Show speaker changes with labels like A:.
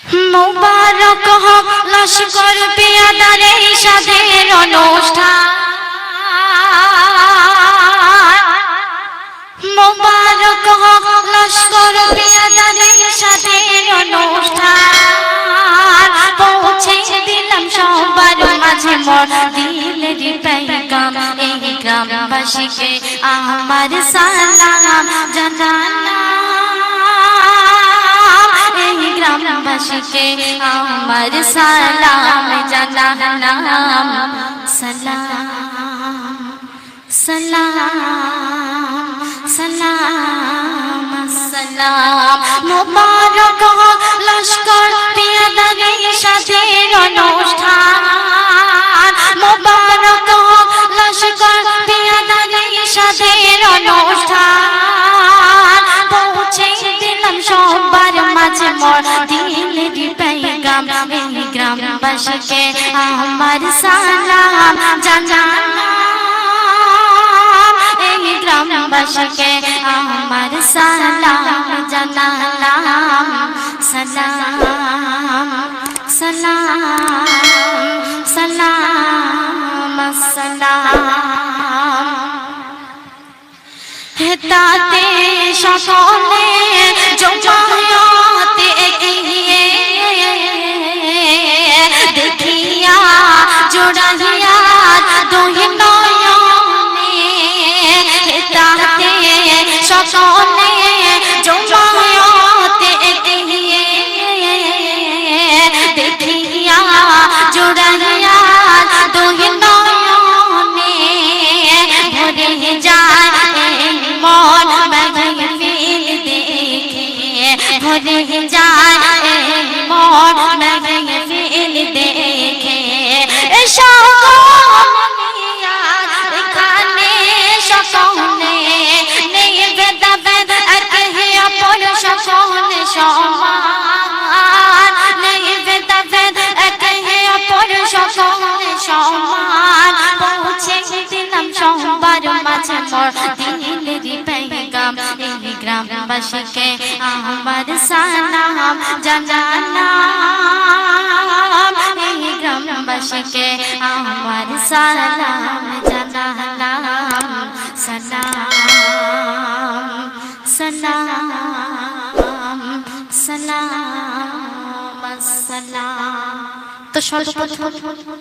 A: মুবারক হোক লস্কর পেয়াদারে সাদের অনুষ্ঠান, মুবারক হোক লস্কর পেয়াদারে সাদের অনুষ্ঠান। পৌঁছে দিলাম সবার মাঝে মোর দিলের পেগাম, এই গ্রামবাসীকে আমার সালাম জানালাম, এই গ্রামবাসীকে আমার সালাম জানালাম। সালাম সালাম সালাম সালাম। মুবারক হোক লস্কর পেয়াদারে সাদের অনুষ্ঠান, মুবারক হোক লস্কর পেয়াদারে সাদের অনুষ্ঠান। পৌঁছে দিলাম সবার মাঝে মোর দিলের পেগাম, এই গ্রামবাসীকে আমার সালাম জানালাম, এই গ্রামবাসীকে আমার সালাম জানালাম। সালাম সালাম সালাম সালাম। হেতাতে সকলে জমায়েতে এগিয়ে দেখিয়া জোড়াইয়া দুই নয়নে, হেতাতে সকলে জমায়েতে এগিয়ে দেখিয়া জোড়াইয়া দুই নয়নে, ভরে যায় মন মাহফিল দেখে, ভরে যায় মন মাহফিল দেখে। এখানে সকলে নেই ভেদাভেদ, একে অপর সকলে সমান, নেই ভেদাভেদ একে অপর সকলে সমান। পৌঁছে দিলাম সবার মাঝে মোর দিলের পেগাম, এই গ্রামবাসীকে আমার সালাম জানালাম, এই গ্রামবাসীকে আমার সালাম জানালাম। সালাম সালাম সালাম সালাম। তো সর্বপ্রথম